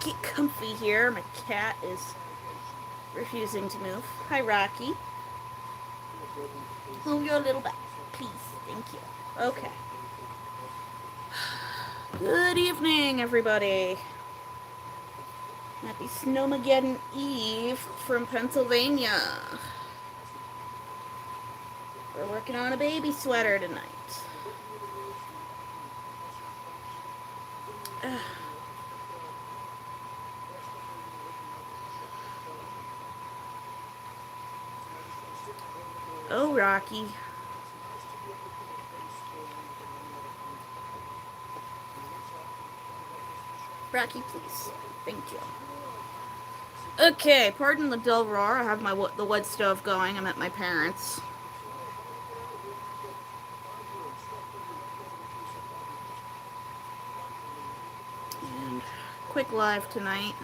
get comfy here. My cat is refusing to move. Hi, Rocky. Move your little butt, please. Thank you. Okay. Good evening, everybody. Happy Snowmageddon Eve from Pennsylvania. We're working on a baby sweater tonight. Oh, Rocky. Rocky, please. Thank you. Okay, pardon the dull roar. I have the wood stove going. I'm at my parents'. And quick live tonight.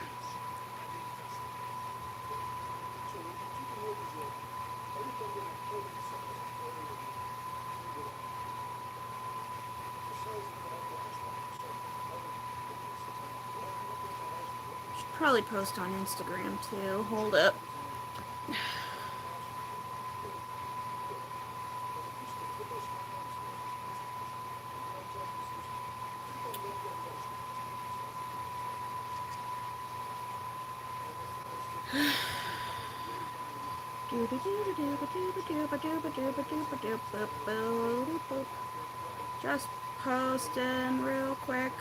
Should probably post on Instagram too. Hold up. Just posting real quick.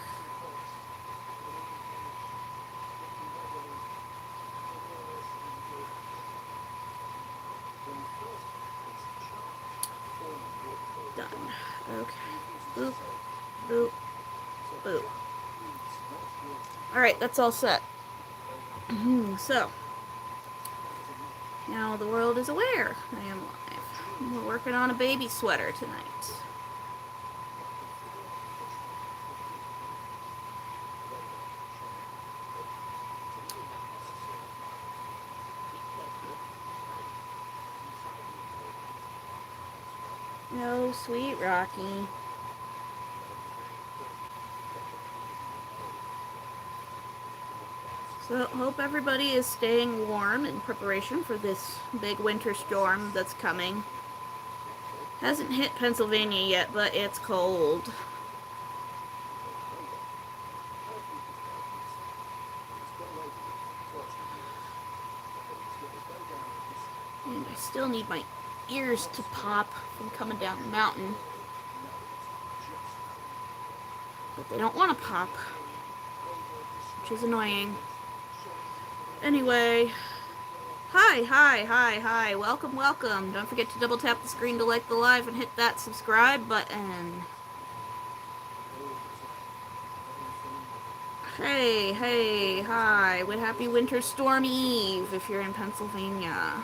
Done. Okay. Boop, boop, boop. Alright, that's all set. So, now the world is aware I am live. We're working on a baby sweater tonight. No, sweet Rocky. So, hope everybody is staying warm in preparation for this big winter storm that's coming. Hasn't hit Pennsylvania yet, but it's cold. And I still need my ears to pop from coming down the mountain. But they don't want to pop, which is annoying. Anyway, hi, welcome. Don't forget to double tap the screen to like the live and hit that subscribe button. Hey, hi, happy winter storm eve if you're in Pennsylvania.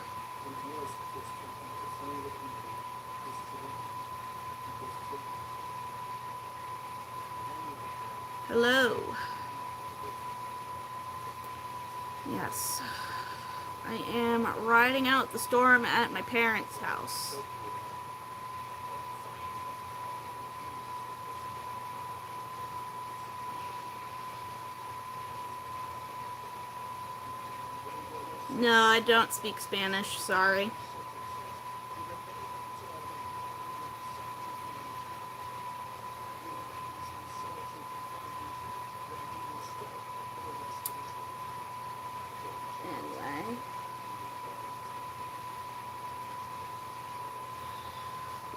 Hello. Yes. I am riding out the storm at my parents' house. No, I don't speak Spanish, sorry. Anyway.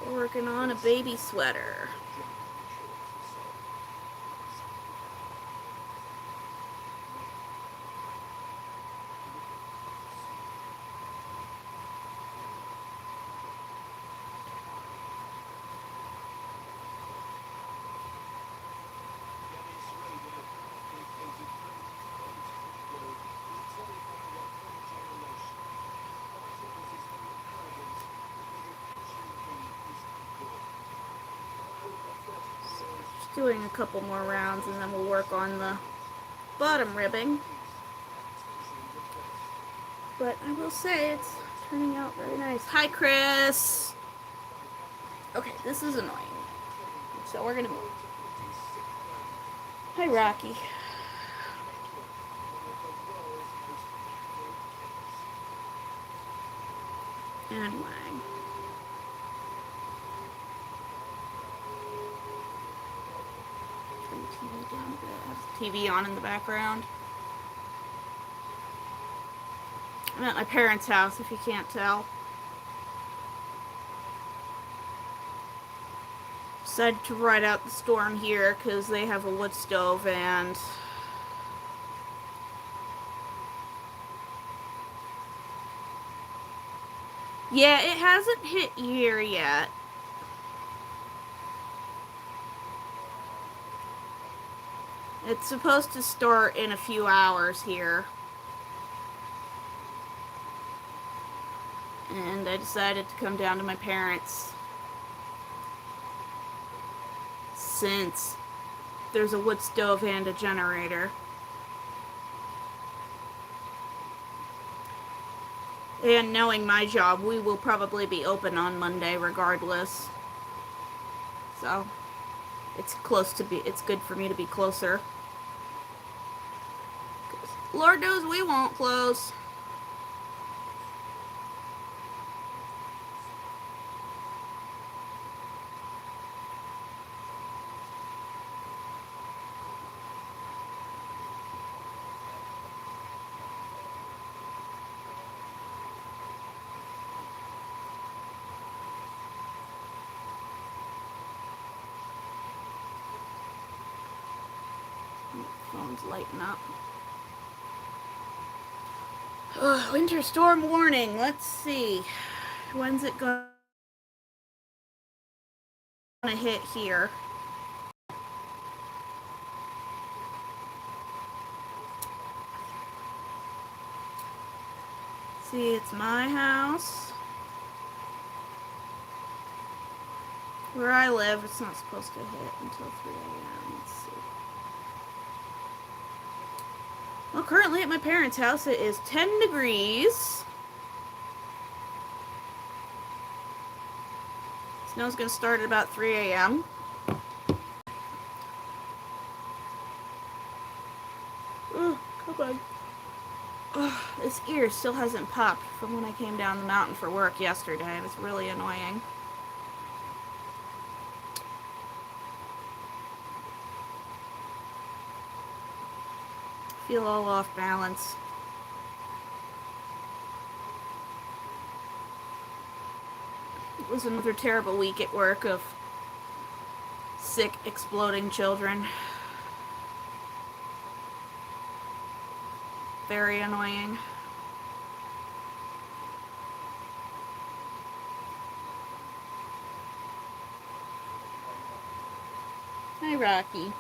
We're working on a baby sweater. Doing a couple more rounds and then we'll work on the bottom ribbing. But I will say it's turning out very nice. Hi, Chris! Okay, this is annoying. So we're gonna move. Hi, Rocky. and Wang. Turn the TV down a bit. I have the TV on in the background. I'm at my parents' house, if you can't tell. Decided to ride out the storm here because they have a wood stove and yeah, it hasn't hit here yet. It's supposed to start in a few hours here. And I decided to come down to my parents since there's a wood stove and a generator. And knowing my job, we will probably be open on Monday regardless. So, it's good for me to be closer. Lord knows we won't close. Phone's lighting up. Winter storm warning. Let's see. When's it going to hit here? See, it's my house. Where I live, it's not supposed to hit until 3 a.m. Let's see. Well, currently at my parents' house, it is 10 degrees. Snow's going to start at about 3 a.m. Oh, come on. Oh, this ear still hasn't popped from when I came down the mountain for work yesterday. It was really annoying. Feel all off balance. It was another terrible week at work of sick, exploding children. Very annoying. Hi, Rocky.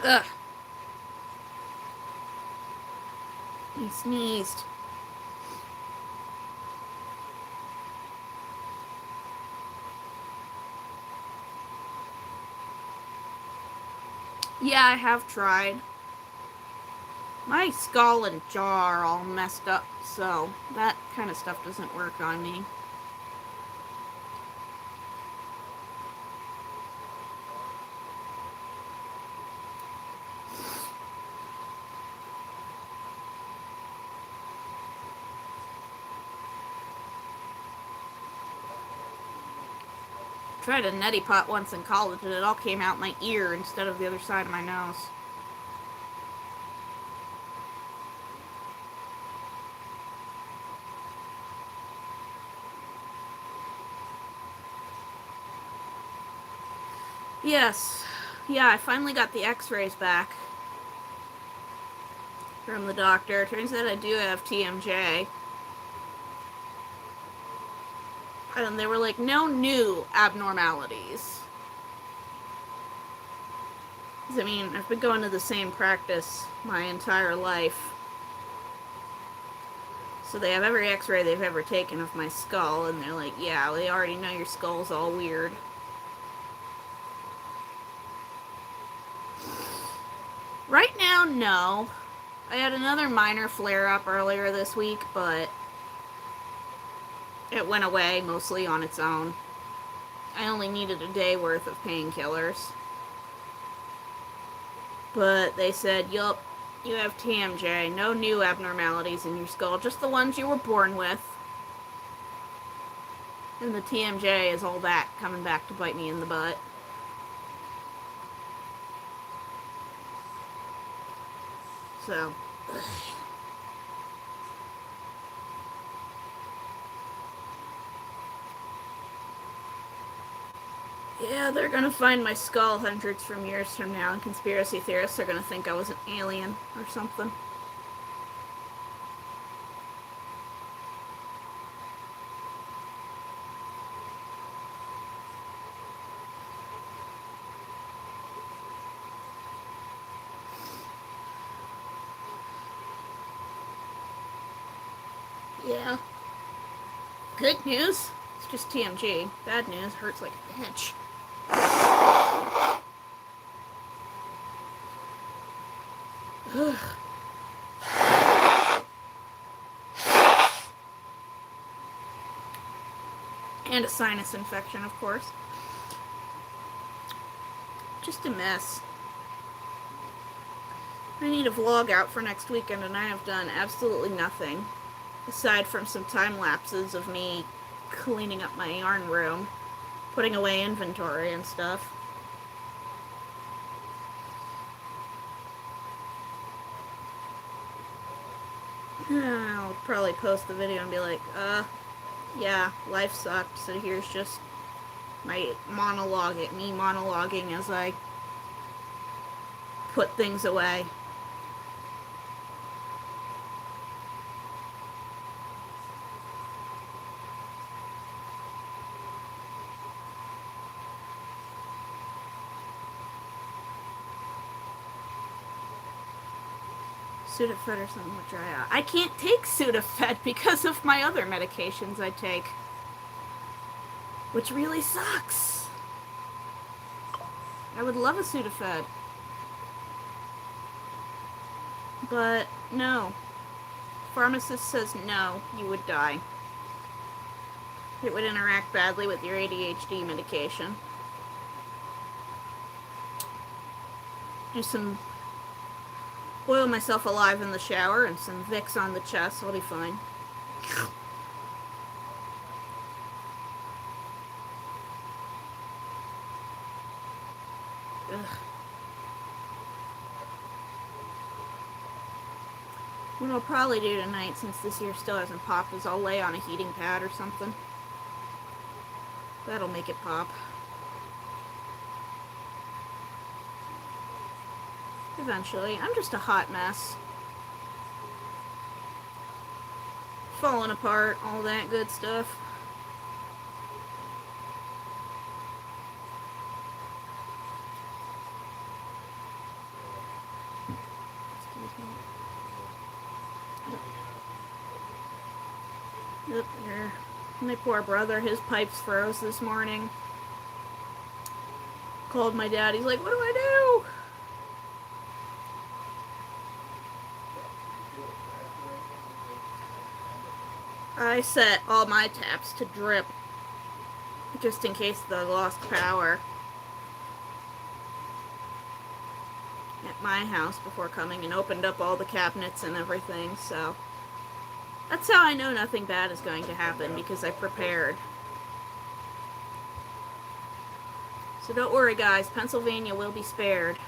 Ugh. He sneezed. Yeah, I have tried. My skull and jaw are all messed up, so that kind of stuff doesn't work on me. Tried a neti pot once in college and it all came out my ear instead of the other side of my nose. Yes. Yeah, I finally got the x-rays back from the doctor. Turns out I do have TMJ. And they were like, no new abnormalities. I mean, I've been going to the same practice my entire life. So they have every x-ray they've ever taken of my skull, and they're like, yeah, they already know your skull's all weird. Right now, no. I had another minor flare-up earlier this week, but it went away mostly on its own. I only needed a day worth of painkillers. But they said, yup, you have TMJ. No new abnormalities in your skull, just the ones you were born with. And the TMJ is all that coming back to bite me in the butt. So. Yeah, they're gonna find my skull hundreds from years from now, and conspiracy theorists are gonna think I was an alien or something. Yeah. Good news, it's just TMG. Bad news, hurts like a bitch. Ugh. And a sinus infection, of course. Just a mess. I need a vlog out for next weekend, and I have done absolutely nothing. Aside from some time lapses of me cleaning up my yarn room, putting away inventory and stuff. I'll probably post the video and be like, yeah, life sucked, so here's just my monologue, me monologuing as I put things away. Sudafed or something would dry out. I can't take Sudafed because of my other medications I take, which really sucks. I would love a Sudafed, but no. Pharmacist says no, you would die. It would interact badly with your ADHD medication. Do some boil myself alive in the shower and some Vicks on the chest. I'll be fine. Ugh. What I'll probably do tonight, since this year still hasn't popped, is I'll lay on a heating pad or something. That'll make it pop. Eventually. I'm just a hot mess. Falling apart, all that good stuff. Yep, here. My poor brother, his pipes froze this morning. Called my dad, he's like, what do I do? I set all my taps to drip, just in case they lost power at my house before coming, and opened up all the cabinets and everything, so that's how I know nothing bad is going to happen, because I prepared. So don't worry, guys, Pennsylvania will be spared.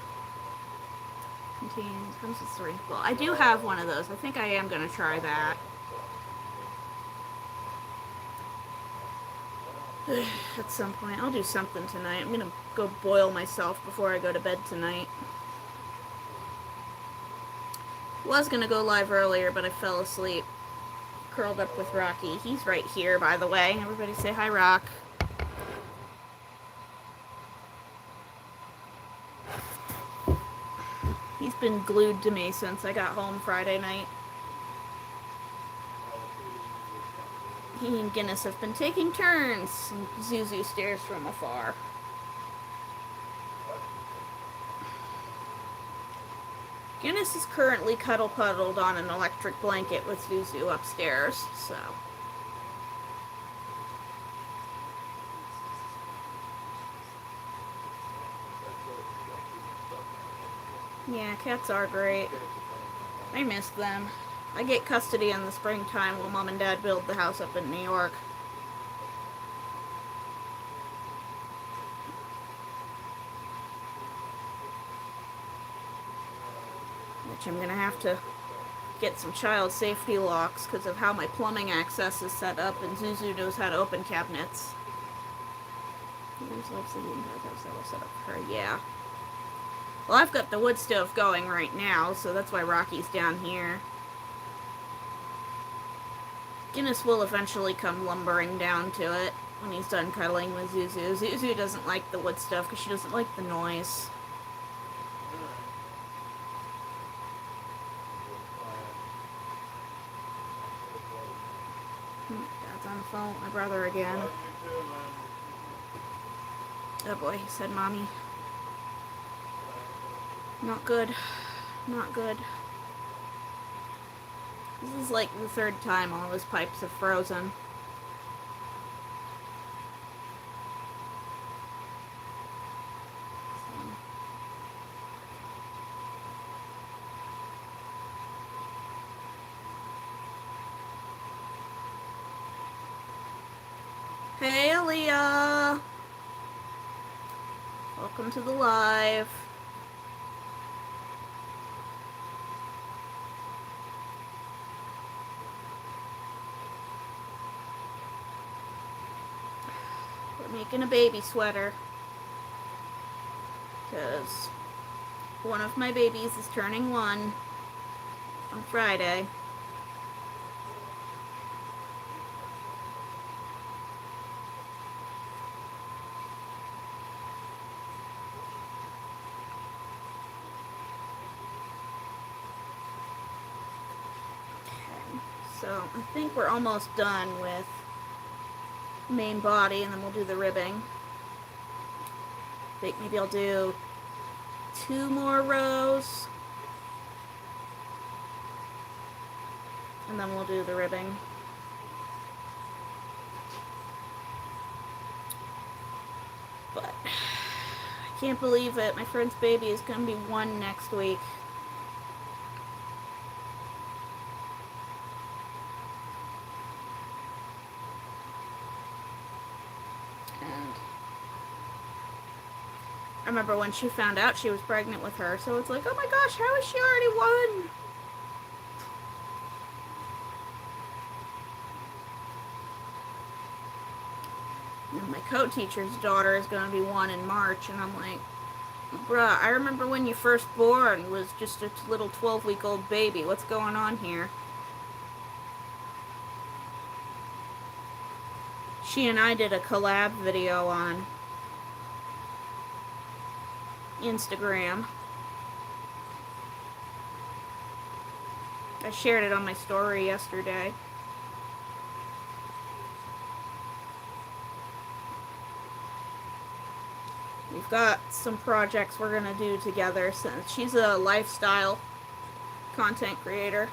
Comes with 3. Well, I do have one of those. I think I am going to try that. At some point. I'll do something tonight. I'm going to go boil myself before I go to bed tonight. Was going to go live earlier, but I fell asleep. Curled up with Rocky. He's right here, by the way. Everybody say hi, Rock. He's been glued to me since I got home Friday night. He and Guinness have been taking turns, and Zuzu stares from afar. Guinness is currently cuddle-puddled on an electric blanket with Zuzu upstairs, so. Yeah, cats are great. I miss them. I get custody in the springtime while Mom and Dad build the house up in New York. Which I'm gonna have to get some child safety locks because of how my plumbing access is set up, and Zuzu knows how to open cabinets. Who's loves the house that was set up for her? Yeah. Well, I've got the wood stove going right now, so that's why Rocky's down here. Guinness will eventually come lumbering down to it when he's done cuddling with Zuzu. Zuzu doesn't like the wood stove because she doesn't like the noise. Dad's on the phone with my brother again. Oh boy, he said mommy. Not good. Not good. This is like the third time all of his pipes have frozen. Hey, Aaliyah! Welcome to the live. We're making a baby sweater. Because one of my babies is turning 1 on Friday. So I think we're almost done with main body, and then we'll do the ribbing. I think maybe I'll do 2 more rows, and then we'll do the ribbing. But I can't believe it. My friend's baby is going to be 1 next week. I remember when she found out she was pregnant with her, so it's like, oh my gosh, how is she already 1? And my co-teacher's daughter is going to be 1 in March, and I'm like, bruh, I remember when you first born was just a little 12-week-old baby. What's going on here? She and I did a collab video on Instagram. I shared it on my story yesterday. We've got some projects we're going to do together since she's a lifestyle content creator.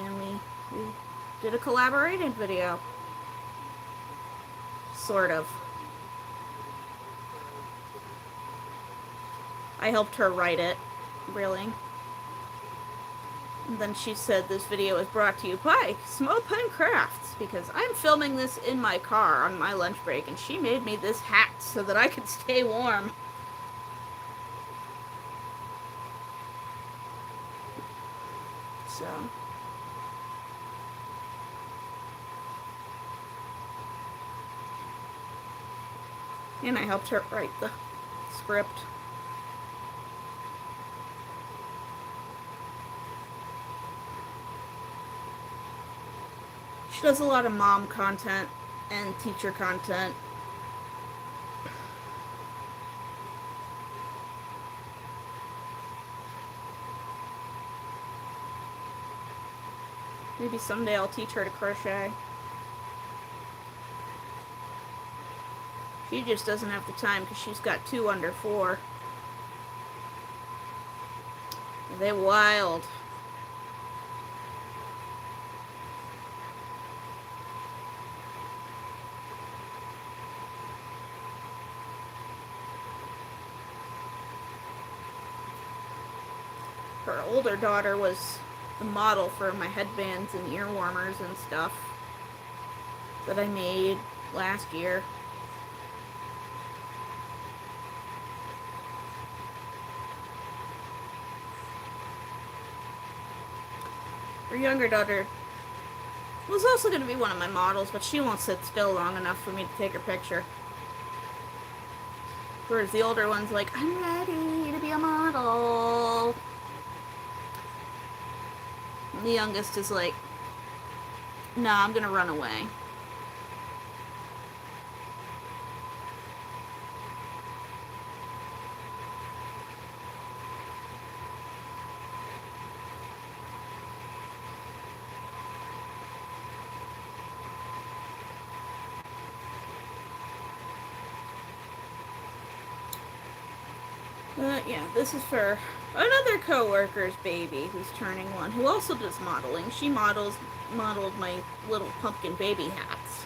And we did a collaborated video. Sort of. I helped her write it, really. And then she said this video is brought to you by Small Pen Crafts, because I'm filming this in my car on my lunch break, and she made me this hat so that I could stay warm. So. And I helped her write the script. She does a lot of mom content and teacher content. Maybe someday I'll teach her to crochet. She just doesn't have the time because she's got 2 under 4. They're wild. her older daughter was the model for my headbands and ear warmers and stuff that I made last year. Her younger daughter was also going to be one of my models, but she won't sit still long enough for me to take her picture. Whereas the older one's like, I'm ready to be a model. And the youngest is like, nah, I'm going to run away. Yeah, this is for another co-worker's baby who's turning 1, who also does modeling. She modeled my little pumpkin baby hats.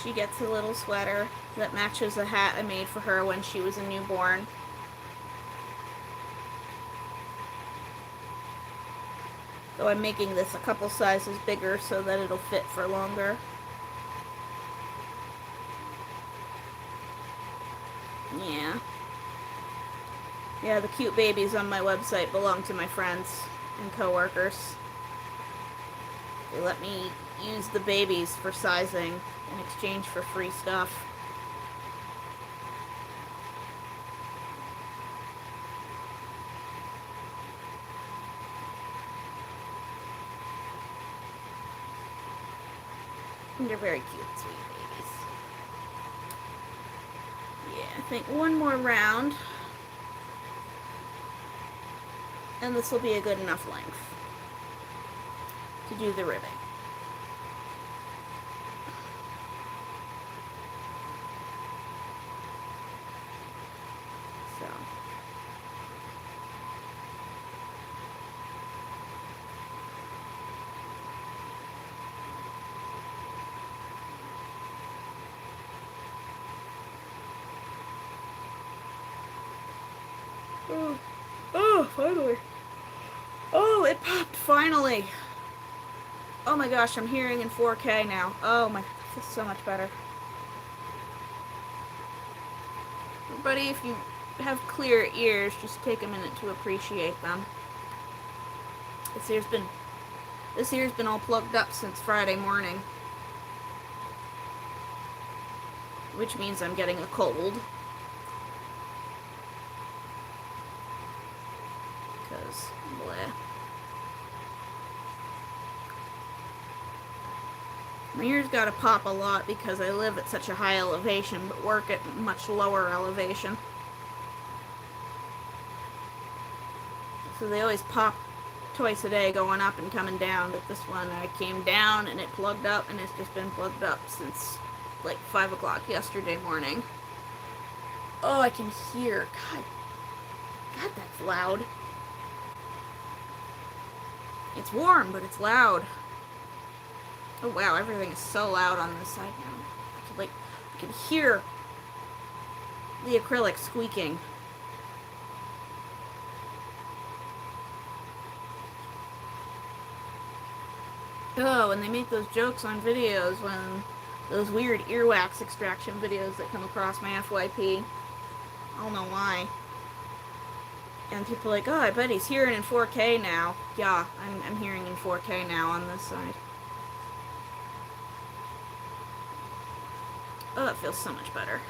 She gets a little sweater that matches a hat I made for her when she was a newborn. Though I'm making this a couple sizes bigger so that it'll fit for longer. Yeah. Yeah, the cute babies on my website belong to my friends and coworkers. They let me use the babies for sizing in exchange for free stuff. And they're very cute, sweet babies. Yeah, I think one more round, and this will be a good enough length to do the ribbing. So. Oh, finally. Oh, it popped, finally. Oh my gosh, I'm hearing in 4K now. Oh my, this is so much better. Everybody, if you have clear ears, just take a minute to appreciate them. This ear's been all plugged up since Friday morning. Which means I'm getting a cold. Because, bleh. My ears gotta pop a lot because I live at such a high elevation, but work at much lower elevation. So they always pop twice a day going up and coming down, but this one I came down and it plugged up, and it's just been plugged up since like 5 o'clock yesterday morning. Oh, I can hear. God, that's loud. It's warm, but it's loud. Oh wow, everything is so loud on this side now. I can hear the acrylic squeaking. Oh, and they make those jokes on videos when those weird earwax extraction videos that come across my FYP. I don't know why. And people are like, oh, I bet he's hearing in 4K now. Yeah, I'm hearing in 4K now on this side. Oh, that feels so much better.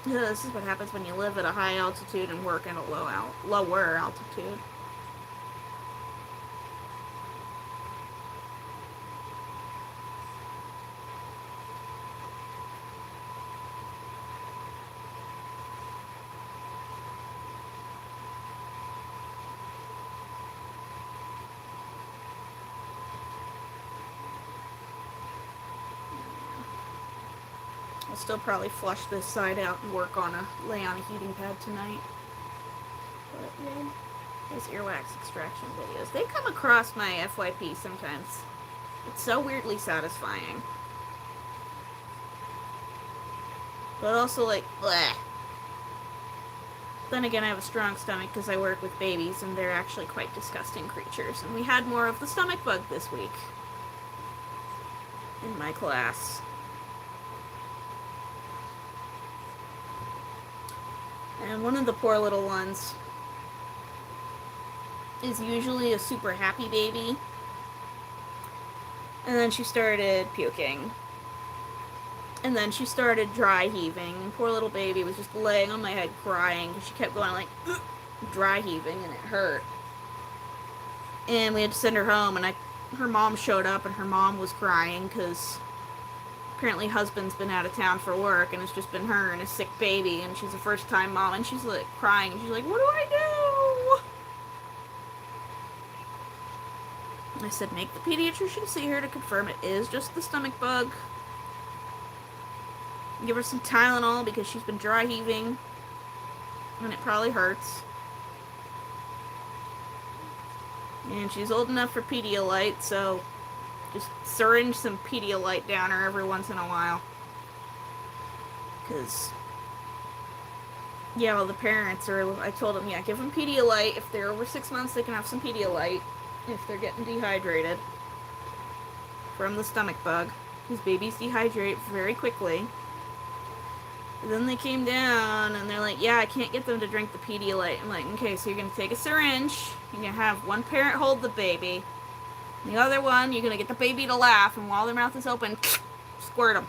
Yeah, this is what happens when you live at a high altitude and work at a lower altitude. I'll still probably flush this side out and lay on a heating pad tonight. But, yeah. Those earwax extraction videos. They come across my FYP sometimes. It's so weirdly satisfying. But also like, bleh. Then again, I have a strong stomach because I work with babies and they're actually quite disgusting creatures. And we had more of the stomach bug this week in my class. And one of the poor little ones is usually a super happy baby. And then she started puking. And then she started dry heaving. And poor little baby was just laying on my head crying because she kept going like, dry heaving, and it hurt. And we had to send her home, and her mom showed up, and her mom was crying because apparently husband's been out of town for work, and it's just been her and a sick baby, and she's a first-time mom, and she's like crying, and she's like, what do I do? I said, make the pediatrician see her to confirm it is just the stomach bug. Give her some Tylenol because she's been dry heaving, and it probably hurts. And she's old enough for Pedialyte, so just syringe some Pedialyte down her every once in a while. Because, yeah, all the parents I told them, yeah, give them Pedialyte. If they're over 6 months, they can have some Pedialyte if they're getting dehydrated from the stomach bug. Because babies dehydrate very quickly. And then they came down, and they're like, yeah, I can't get them to drink the Pedialyte. I'm like, okay, so you're going to take a syringe, you're going to have one parent hold the baby, the other one, you're going to get the baby to laugh, and while their mouth is open, squirt them.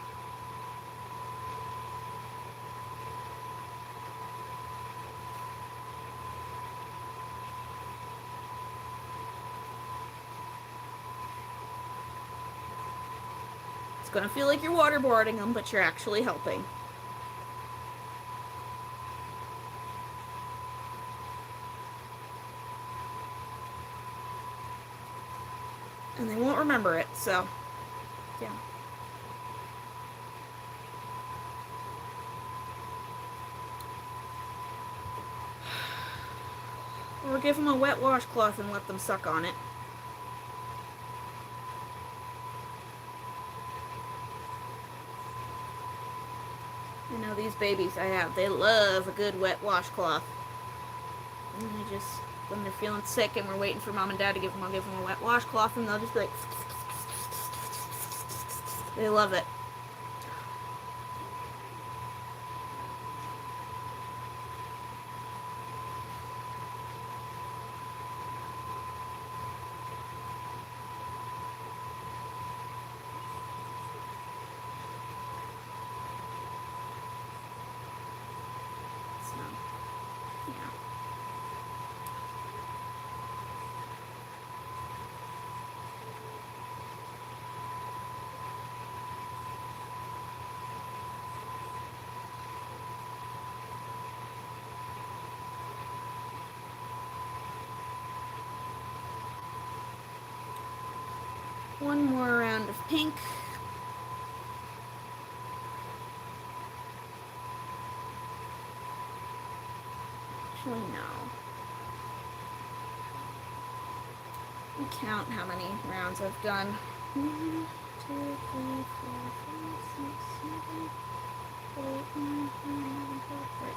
It's going to feel like you're waterboarding them, but you're actually helping. And they won't remember it, so, yeah. Or give them a wet washcloth and let them suck on it. You know, these babies I have, they love a good wet washcloth. And they just, when they're feeling sick and we're waiting for mom and dad to give them, I'll give them a wet washcloth and they'll just be like, they love it. So, yeah. One more round of pink. Actually, no. Let me count how many rounds I've done. 1, 2, 3, 4, 5, 6, 7, 8, 9, 10, 11, 12, 13.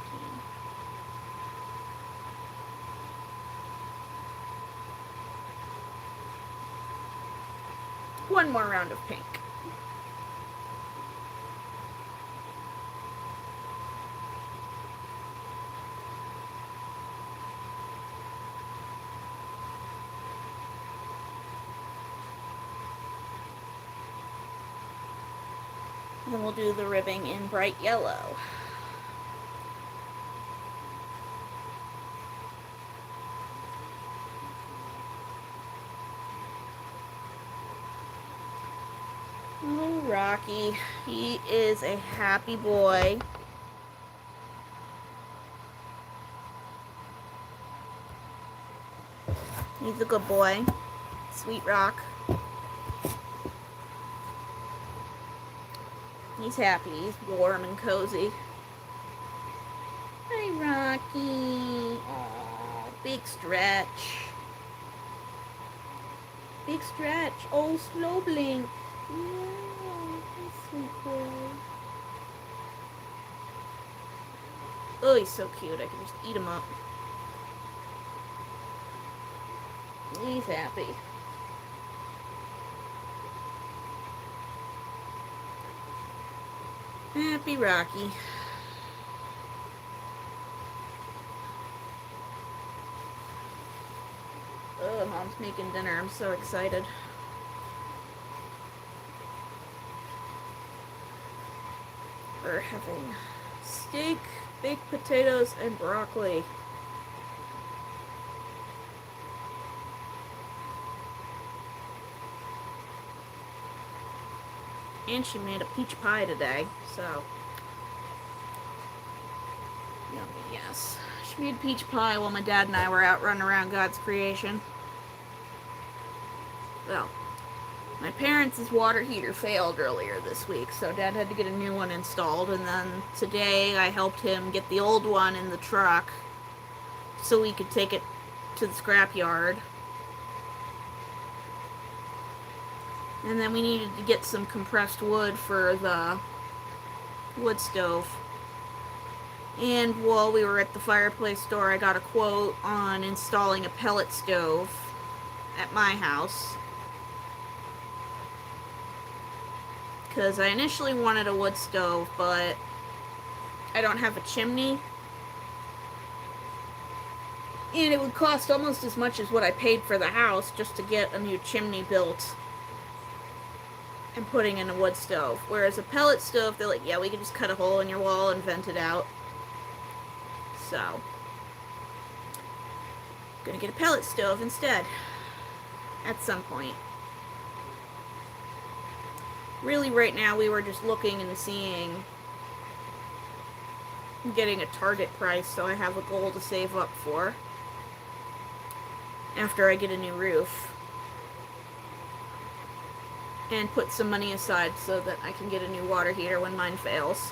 One more round of pink. Then we'll do the ribbing in bright yellow. Oh, Rocky. He is a happy boy. He's a good boy. Sweet Rock. He's happy. He's warm and cozy. Hi, Rocky. Aww. Big stretch. Big stretch. Oh, slow blink. Yeah, that's sweet boy. Oh, he's so cute. I can just eat him up. He's happy. Happy Rocky. Oh, Mom's making dinner. I'm so excited. We're having steak, baked potatoes, and broccoli. And she made a peach pie today, so yummy, yes. She made peach pie while my dad and I were out running around God's creation. Well, my parents' water heater failed earlier this week, so Dad had to get a new one installed, and then today I helped him get the old one in the truck so we could take it to the scrapyard. And then we needed to get some compressed wood for the wood stove. And while we were at the fireplace store, I got a quote on installing a pellet stove at my house. Because I initially wanted a wood stove, but I don't have a chimney. And it would cost almost as much as what I paid for the house just to get a new chimney built and putting in a wood stove. Whereas a pellet stove, they're like, yeah, we can just cut a hole in your wall and vent it out. So, I'm gonna get a pellet stove instead at some point. Really, right now, we were just looking and seeing, getting a target price, so I have a goal to save up for after I get a new roof. And put some money aside so that I can get a new water heater when mine fails.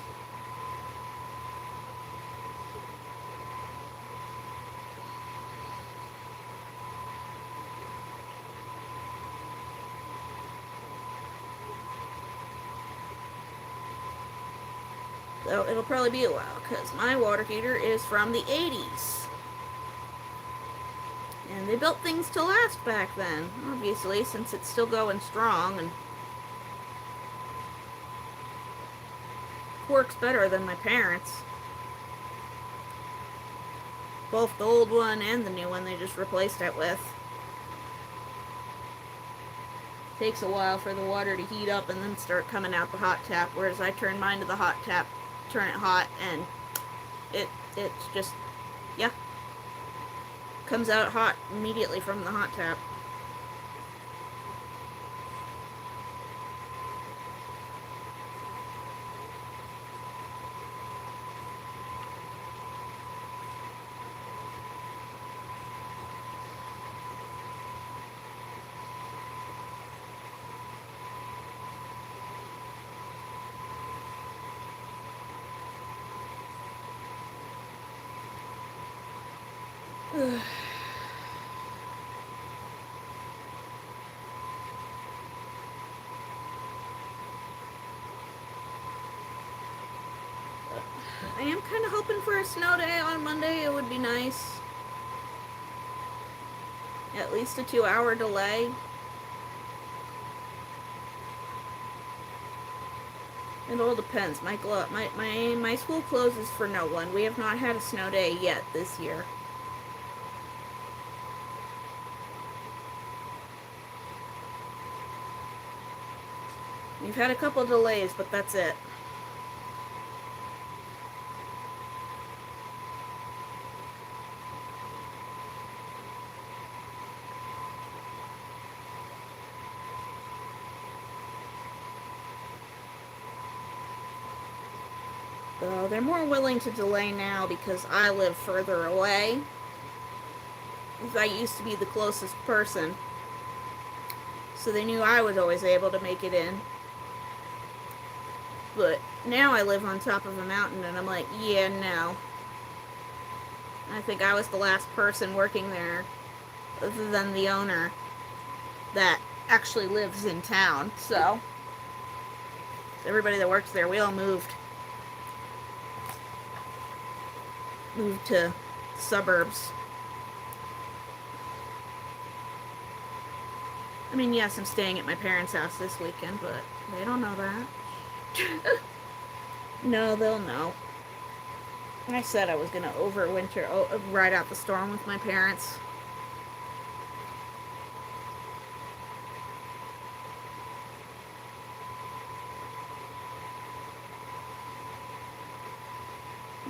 So it'll probably be a while, because my water heater is from the 80s. And they built things to last back then, obviously, since it's still going strong and works better than my parents. Both the old one and the new one they just replaced it with. Takes a while for the water to heat up and then start coming out the hot tap, whereas I turn mine to the hot tap, turn it hot, and it's just, yeah, comes out hot immediately from the hot tap. I am kind of hoping for a snow day on Monday. It would be nice. At least a 2-hour delay. It all depends. My school closes for no one. We have not had a snow day yet this year. We've had a couple delays, but that's it. So they're more willing to delay now because I live further away. Because I used to be the closest person. So they knew I was always able to make it in. But now I live on top of a mountain and I'm like, yeah, no. I think I was the last person working there, other than the owner, that actually lives in town. So everybody that works there, we all moved to suburbs. I mean, yes, I'm staying at my parents' house this weekend, but they don't know that. No, they'll know. I said I was going to overwinter, ride out the storm with my parents.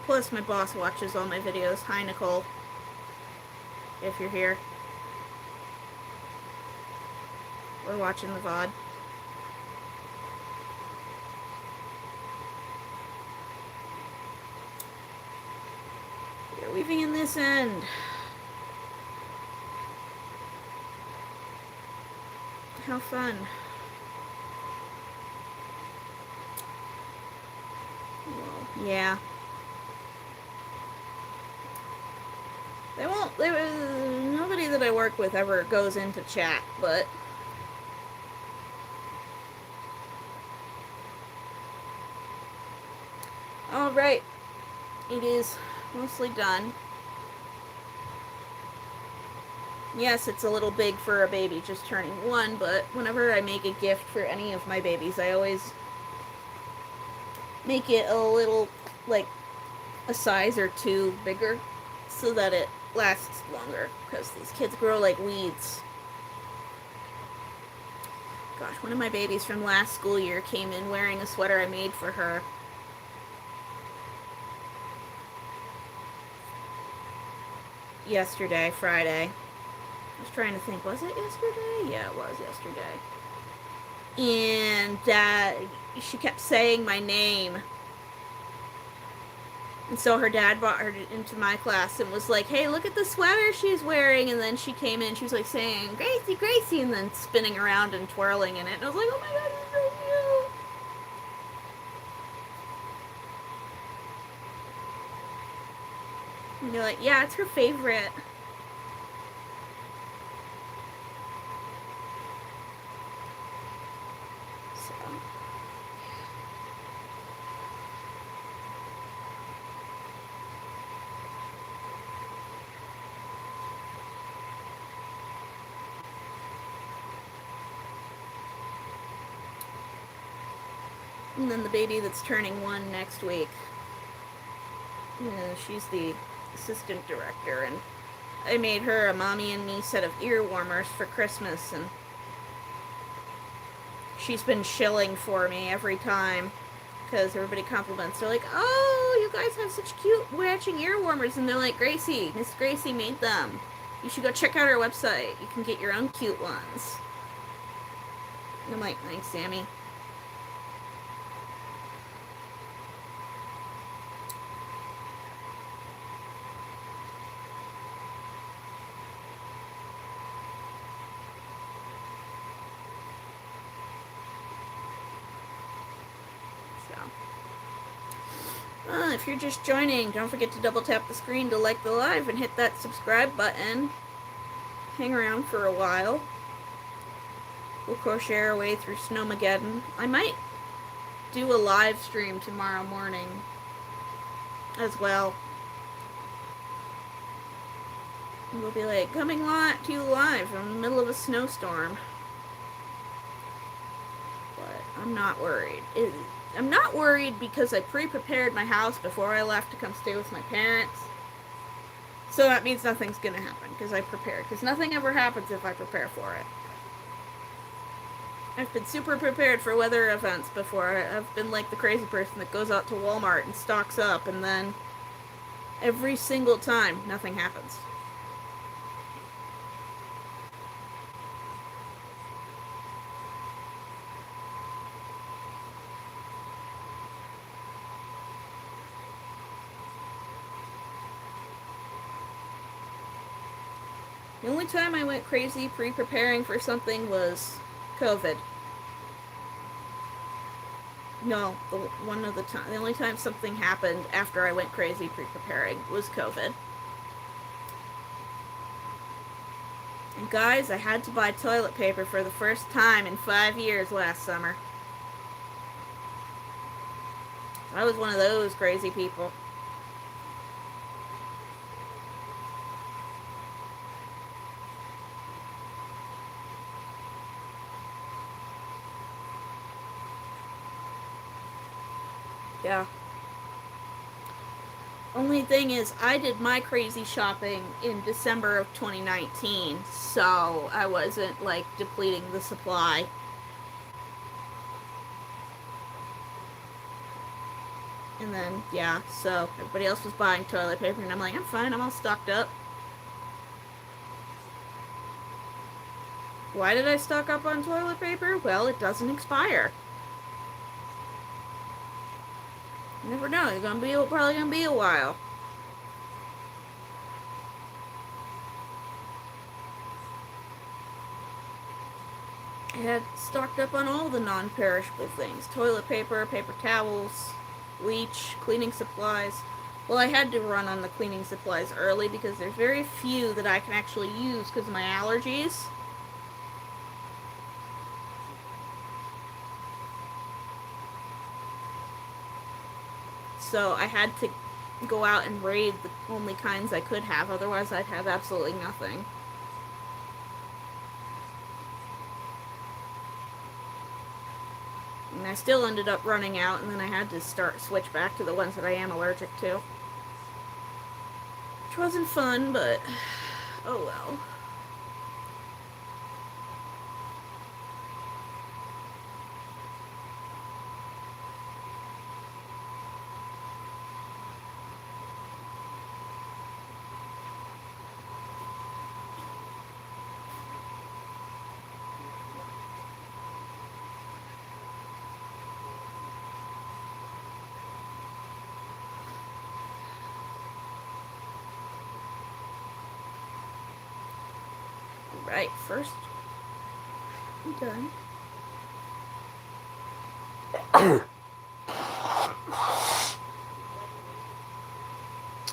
Plus, my boss watches all my videos. Hi, Nicole. If you're here. We're watching the VOD. We're weaving in this end. How fun. Well, yeah. Nobody that I work with ever goes into chat, but alright. It is mostly done. Yes, it's a little big for a baby just turning 1, but whenever I make a gift for any of my babies, I always make it a little, like, a size or 2 bigger so that it lasts longer, because these kids grow like weeds. Gosh, one of my babies from last school year came in wearing a sweater I made for her. Yesterday, Friday. I was trying to think, was it yesterday? Yeah, it was yesterday. And she kept saying my name. And so her dad brought her into my class and was like, hey, look at the sweater she's wearing. And then she came in, she was like saying, Gracie, Gracie, and then spinning around and twirling in it. And I was like, oh my god, it's so cute. And you're like, yeah, it's her favorite. And then the baby that's turning 1 next week. She's the assistant director, and I made her a mommy and me set of ear warmers for Christmas, and she's been shilling for me every time, because everybody compliments. They're like, oh, you guys have such cute matching ear warmers, and they're like, Gracie, Miss Gracie made them. You should go check out our website. You can get your own cute ones. And I'm like, thanks, Sammy. If you're just joining, don't forget to double tap the screen to like the live and hit that subscribe button. Hang around for a while. We'll crochet our way through Snowmageddon. I might do a live stream tomorrow morning as well. We'll be like, coming to you live in the middle of a snowstorm. But I'm not worried. I'm not worried because I pre-prepared my house before I left to come stay with my parents. So that means nothing's going to happen because I prepared. Because nothing ever happens if I prepare for it. I've been super prepared for weather events before. I've been like the crazy person that goes out to Walmart and stocks up, and then every single time, nothing happens. The only time I went crazy pre-preparing for something was COVID. No, the only time something happened after I went crazy pre-preparing was COVID. Guys, I had to buy toilet paper for the first time in 5 years last summer. I was one of those crazy people. Yeah. Only thing is, I did my crazy shopping in December of 2019, so I wasn't, like, depleting the supply. And then, yeah, so everybody else was buying toilet paper, and I'm like, I'm fine, I'm all stocked up. Why did I stock up on toilet paper? Well, it doesn't expire. You never know, it's probably gonna be a while. I had stocked up on all the non-perishable things. Toilet paper, paper towels, bleach, cleaning supplies. Well, I had to run on the cleaning supplies early because there's very few that I can actually use because of my allergies. So I had to go out and raid the only kinds I could have, otherwise I'd have absolutely nothing. And I still ended up running out, and then I had to switch back to the ones that I am allergic to. Which wasn't fun, but oh well. Right, first I'm done.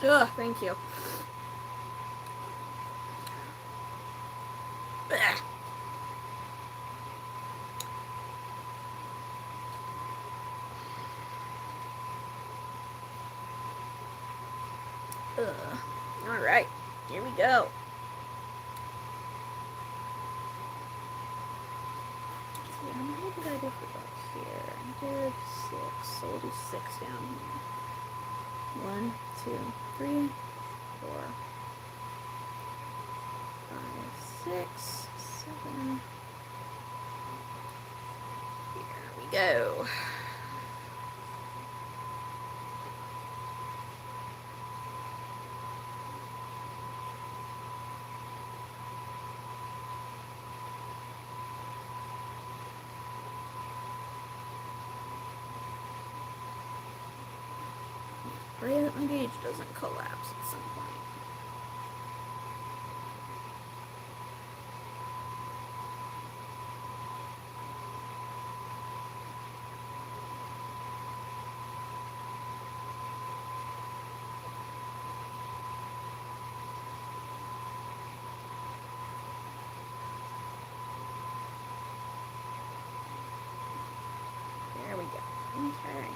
Ugh, thank you. Blech. Alright, here we go. See, how many did I do for bucks here? I did 6, so we'll do 6 down here. 1, 2, 3, 4, 5, 6, 7. Here we go. Pray that my gauge doesn't collapse at some point. There we go. Okay.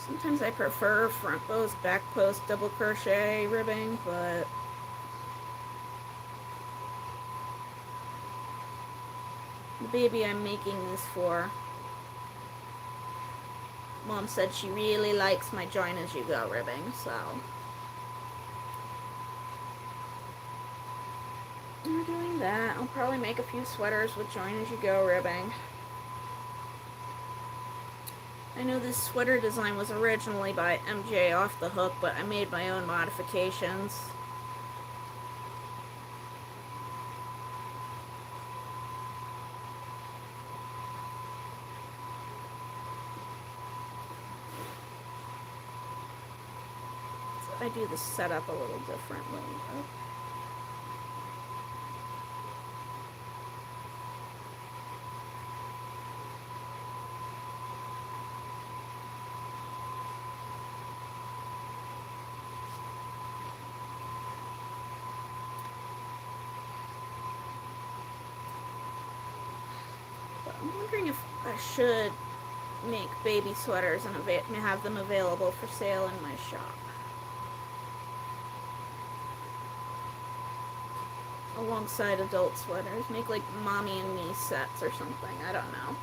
Sometimes I prefer front post, back post, double crochet ribbing, but the baby I'm making this for, Mom said she really likes my join as you go ribbing, so we're doing that. I'll probably make a few sweaters with join as you go ribbing. I know this sweater design was originally by MJ Off the Hook, but I made my own modifications. So I do the setup a little differently. I'm wondering if I should make baby sweaters and have them available for sale in my shop. Alongside adult sweaters. Make like mommy and me sets or something. I don't know.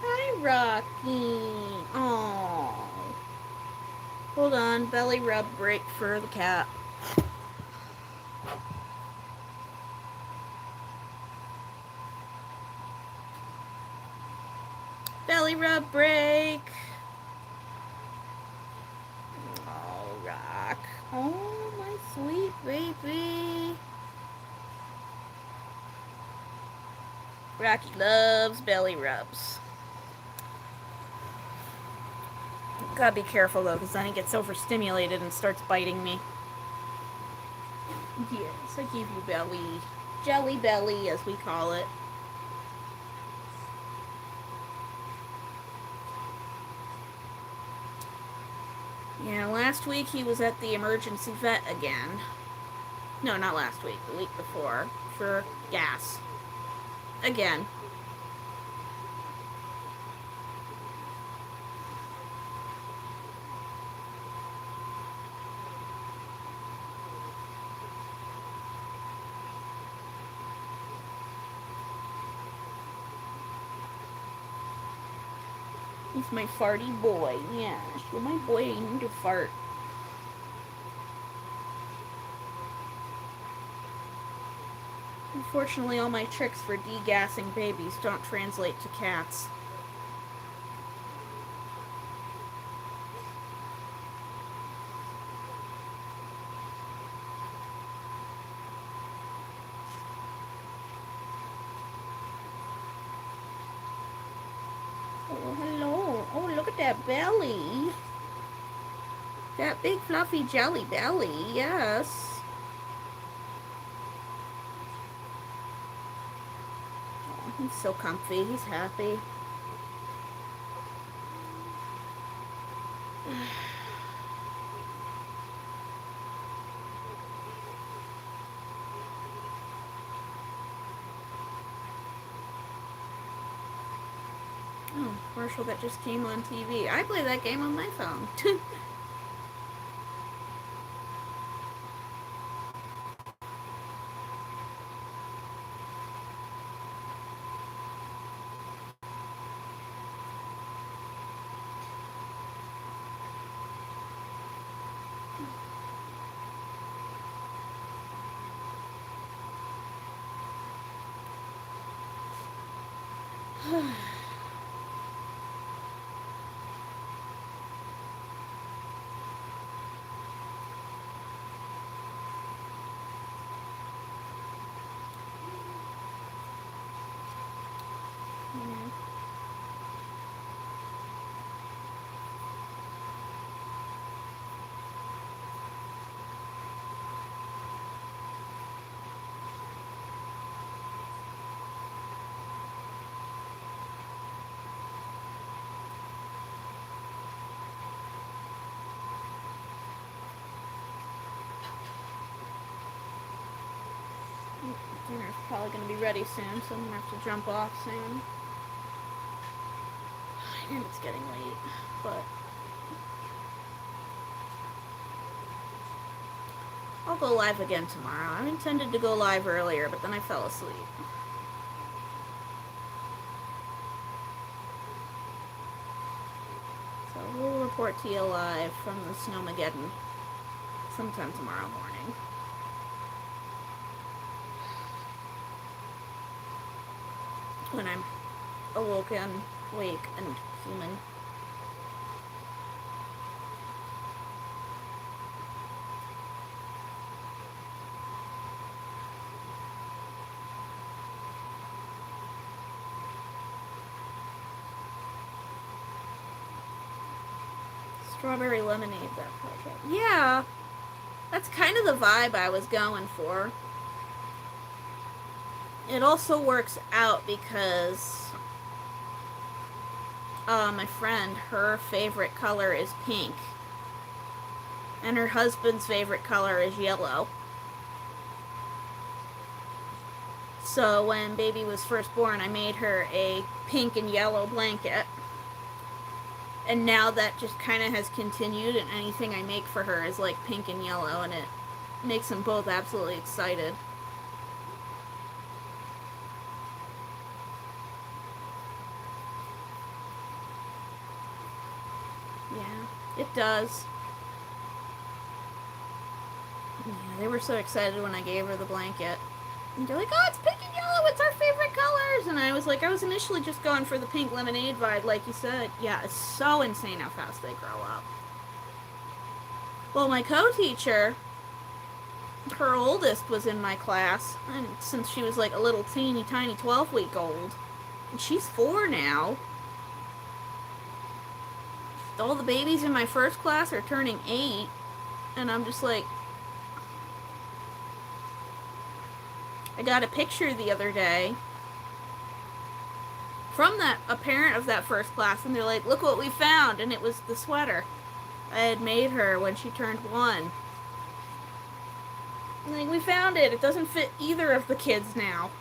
Hi, Rocky. Oh. Hold on. Belly rub break for the cat. Belly rub break. Oh, Rock. Oh, my sweet baby. Rocky loves belly rubs. Gotta be careful though, because then he gets overstimulated and starts biting me. Yes, I give you belly. Jelly belly, as we call it. Yeah, last week he was at the emergency vet again. No, not last week, the week before. For gas. Again. He's my farty boy. Yeah, show my boy I need to fart. Unfortunately, all my tricks for degassing babies don't translate to cats. Oh, hello. Oh, look at that belly. That big fluffy jelly belly, yes. Oh, he's so comfy. He's happy. Oh, commercial that just came on TV. I play that game on my phone. Dinner's probably going to be ready soon, so I'm going to have to jump off soon. And it's getting late, but I'll go live again tomorrow. I intended to go live earlier, but then I fell asleep. So we'll report to you live from the Snowmageddon sometime tomorrow morning. When I'm awoken, awake, and human. Strawberry lemonade, that project. Yeah, that's kind of the vibe I was going for. It also works out because my friend, her favorite color is pink. And her husband's favorite color is yellow. So when baby was first born, I made her a pink and yellow blanket. And now that just kind of has continued, and anything I make for her is like pink and yellow, and it makes them both absolutely excited. Yeah, it does. Yeah, they were so excited when I gave her the blanket. And they're like, oh, it's pink and yellow, it's our favorite colors. And I was like, I was initially just going for the pink lemonade vibe, like you said. Yeah, it's so insane how fast they grow up. Well, my co-teacher, her oldest was in my class, and since she was like a little teeny tiny 12-week-old. And she's 4 now. All the babies in my first class are turning 8. And I'm just like, I got a picture the other day from a parent of that first class, and they're like, look what we found, and it was the sweater I had made her when she turned 1. Like, we found it. It doesn't fit either of the kids now,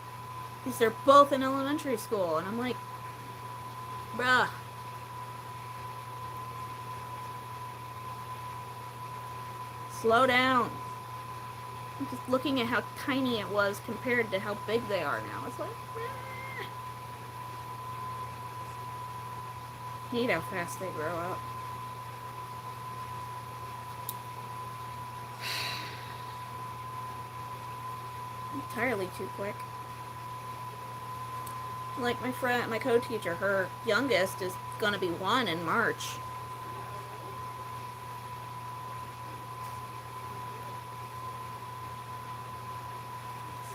because they're both in elementary school, and I'm like, bruh. Slow down. I'm just looking at how tiny it was compared to how big they are now. It's like, hate how fast they grow up. Entirely too quick. Like my friend, my co-teacher, her youngest is gonna be 1 in March.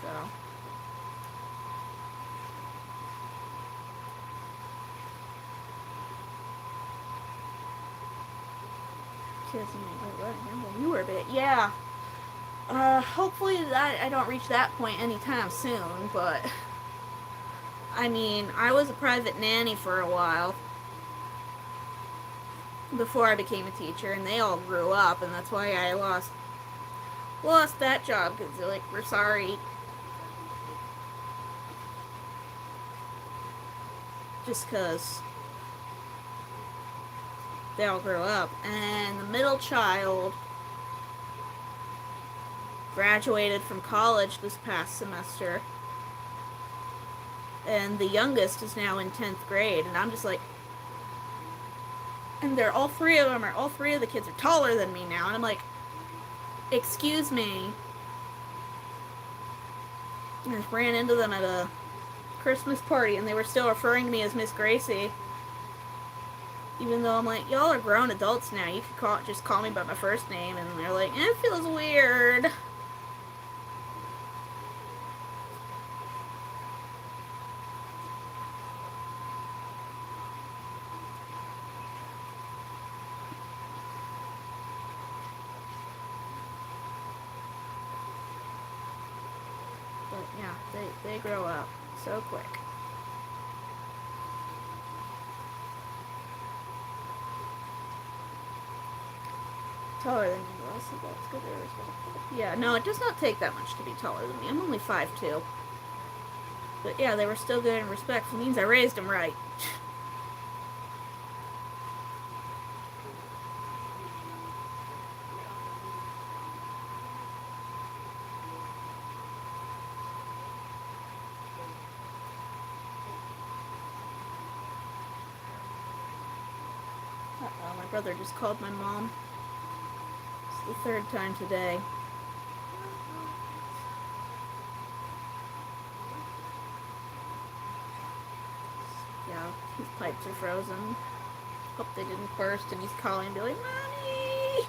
So. Kids, when you were a bit, yeah. Hopefully that I don't reach that point anytime soon, but I mean, I was a private nanny for a while before I became a teacher, and they all grew up, and that's why I lost that job, because they're like, we're sorry. Just because they all grew up. And the middle child graduated from college this past semester, and the youngest is now in 10th grade, and I'm just like, and all three of the kids are taller than me now, and I'm like, excuse me. I just ran into them at a Christmas party, and they were still referring to me as Miss Gracie, even though I'm like, y'all are grown adults now, you could just call me by my first name, and they're like, it feels weird. But yeah, they grow up so quick. Taller than you, so that's good. Yeah, no, it does not take that much to be taller than me. I'm only 5'2". But yeah, they were still good and respectful. Means I raised them right. Uh-oh, my brother just called my mom. It's the 3rd time today. Yeah, his pipes are frozen. Hope they didn't burst, and he's calling and be like, Mommy!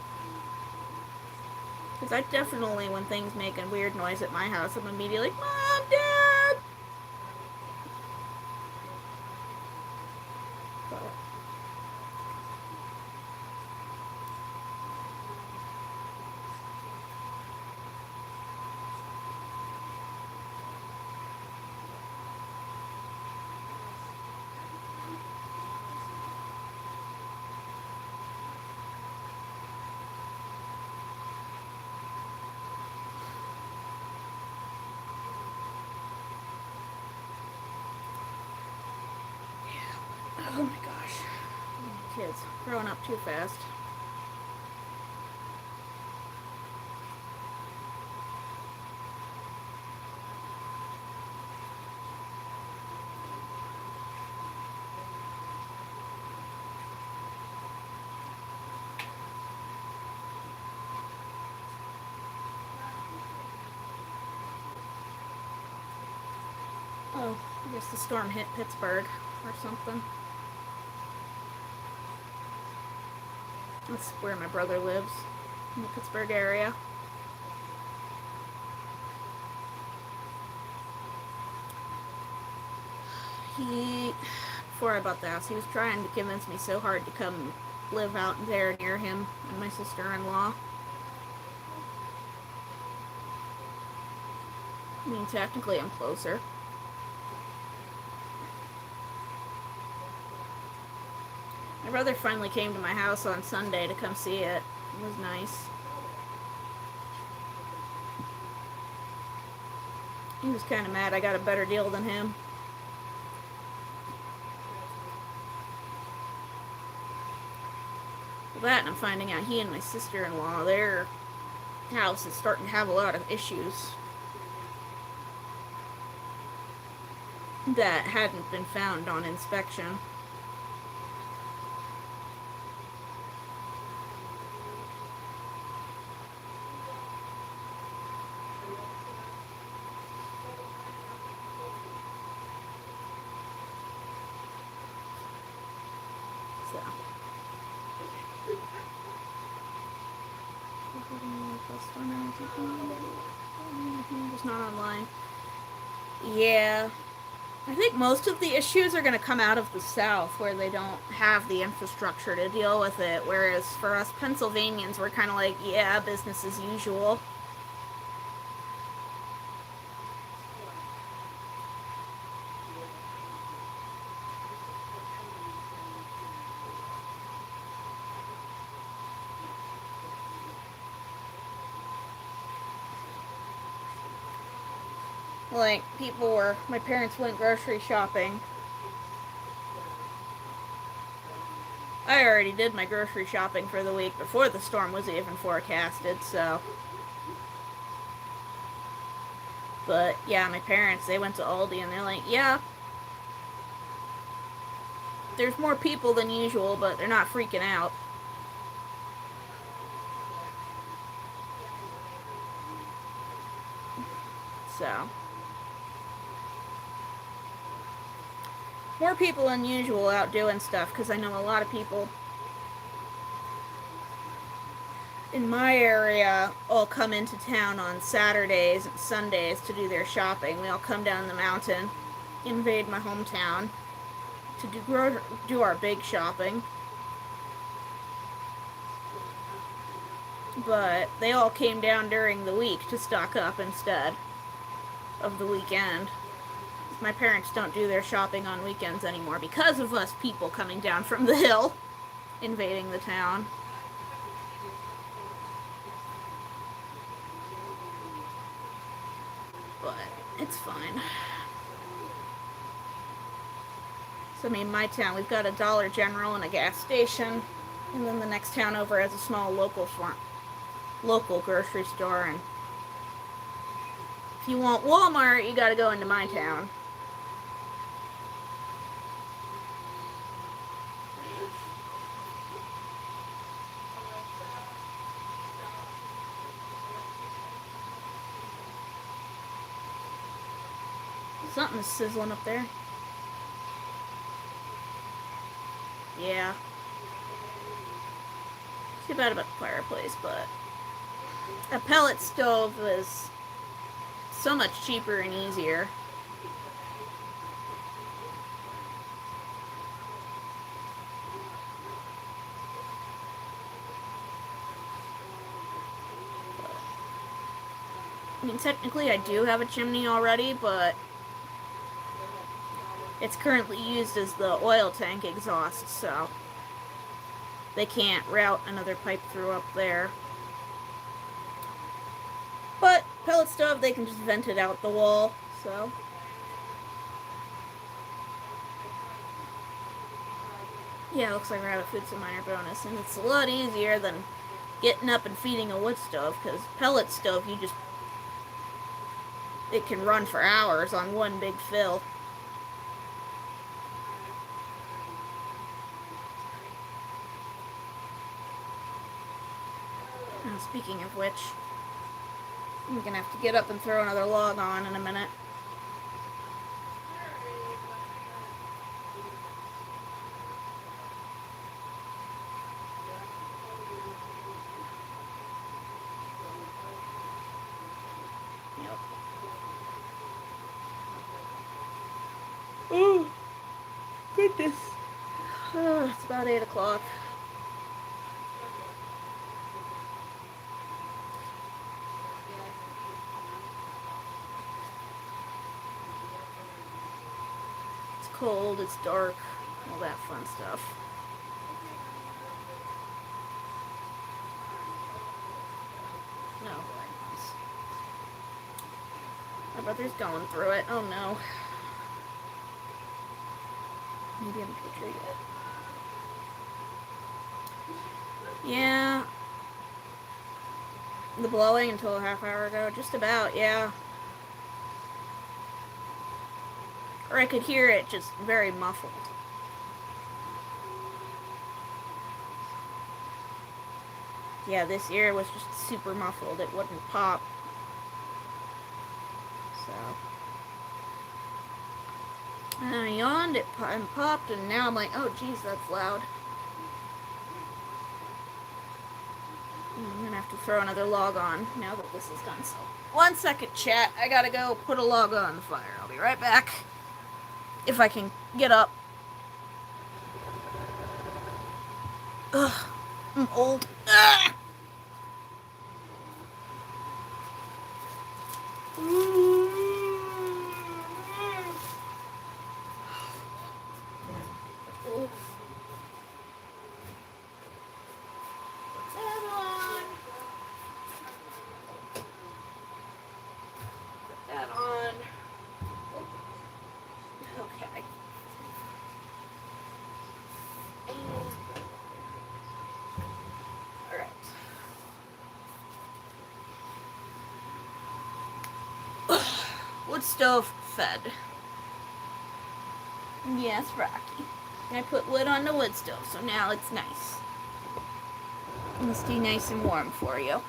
Because I definitely, when things make a weird noise at my house, I'm immediately like, Mom, Dad! But Kids growing up too fast. Oh, I guess the storm hit Pittsburgh or something. That's where my brother lives, in the Pittsburgh area. Before I bought the house, he was trying to convince me so hard to come live out there near him and my sister-in-law. I mean, technically I'm closer. My brother finally came to my house on Sunday to come see it. It was nice. He was kind of mad I got a better deal than him. Well, that, and I'm finding out he and my sister-in-law, their house is starting to have a lot of issues that hadn't been found on inspection. So. Just not online. Yeah. I think most of the issues are going to come out of the South, where they don't have the infrastructure to deal with it, whereas for us Pennsylvanians, we're kind of like, yeah, business as usual. Like, my parents went grocery shopping. I already did my grocery shopping for the week before the storm was even forecasted, so. But, yeah, my parents, they went to Aldi and they're like, yeah, there's more people than usual, but they're not freaking out. So. More people than usual out doing stuff, because I know a lot of people in my area all come into town on Saturdays and Sundays to do their shopping. We all come down the mountain, invade my hometown to do our big shopping. But they all came down during the week to stock up instead of the weekend. My parents don't do their shopping on weekends anymore because of us people coming down from the hill, invading the town. But it's fine. So, I mean, my town, we've got a Dollar General and a gas station, and then the next town over has a small local grocery store. And if you want Walmart, you gotta go into my town. Something's sizzling up there. Yeah. Too bad about the fireplace, but a pellet stove is so much cheaper and easier. I mean, technically I do have a chimney already, but it's currently used as the oil tank exhaust, so they can't route another pipe through up there. But pellet stove, they can just vent it out the wall, so. Yeah, it looks like we're out of food, some minor bonus, and it's a lot easier than getting up and feeding a wood stove, because pellet stove, it can run for hours on one big fill. Now, speaking of which, I'm gonna have to get up and throw another log on in a minute. Yep. Oh, goodness. Oh, it's about 8 o'clock. It's cold, it's dark, all that fun stuff. No, my brother's going through it. Oh no. Maybe I'm picture yet. Yeah. The blowing until a half hour ago. Just about, yeah. Or I could hear it just very muffled. Yeah, this ear was just super muffled. It wouldn't pop. So. And I yawned, it popped, and now I'm like, oh geez, that's loud. I'm gonna have to throw another log on now that this is done. So, 1 second, chat. I gotta go put a log on the fire. I'll be right back. If I can get up. Ugh, I'm old. Ah! Wood stove fed. Yes, Rocky. I put wood on the wood stove, so now it's nice. It must be nice and warm for you.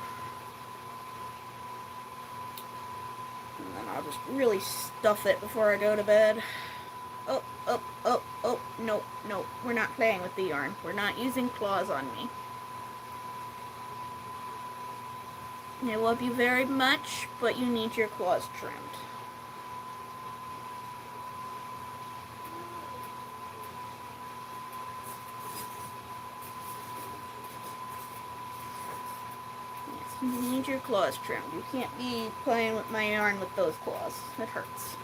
And then I'll just really stuff it before I go to bed. Oh, no, we're not playing with the yarn. We're not using claws on me. I love you very much, but you need your claws trimmed. Yes, you need your claws trimmed. You can't be playing with my yarn with those claws. It hurts.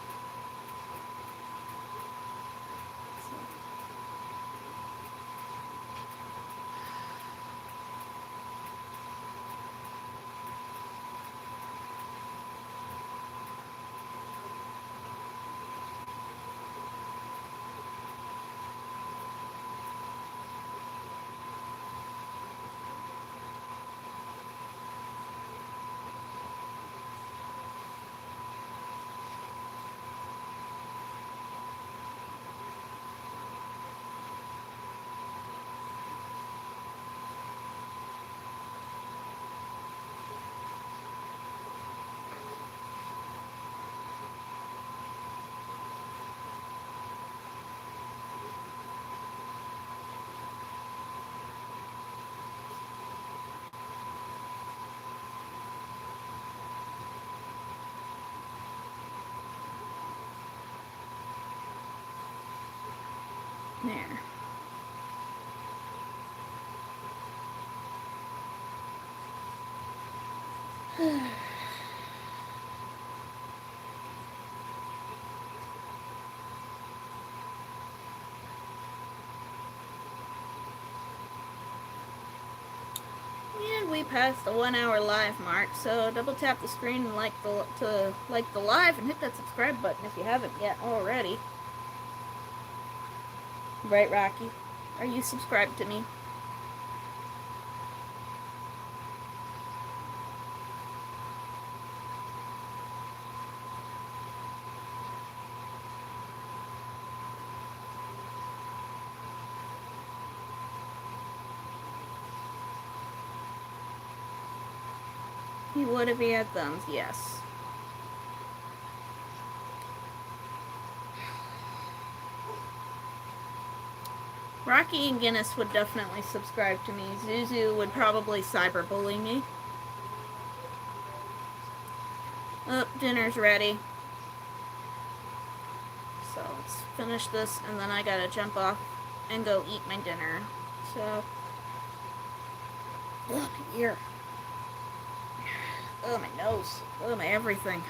There. And we passed the 1 hour live mark, so double tap the screen and like the live and hit that subscribe button if you haven't yet already. Right, Rocky? Are you subscribed to me? He would if he had thumbs, yes. Rocky and Guinness would definitely subscribe to me. Zuzu would probably cyberbully me. Oh, dinner's ready. So let's finish this, and then I gotta jump off and go eat my dinner. So, my ear. Oh, my nose. Oh, my everything.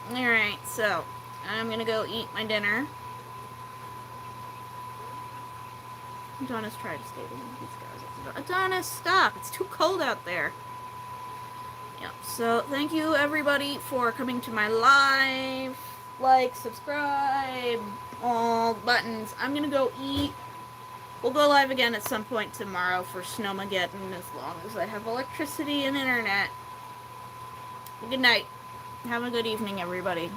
Alright, so I'm gonna go eat my dinner. Adonis tried to stay with me. Adonis, stop! It's too cold out there. Yep, so thank you everybody for coming to my live. Like, subscribe, all buttons. I'm gonna go eat. We'll go live again at some point tomorrow for Snowmageddon as long as I have electricity and internet. Good night. Have a good evening, everybody.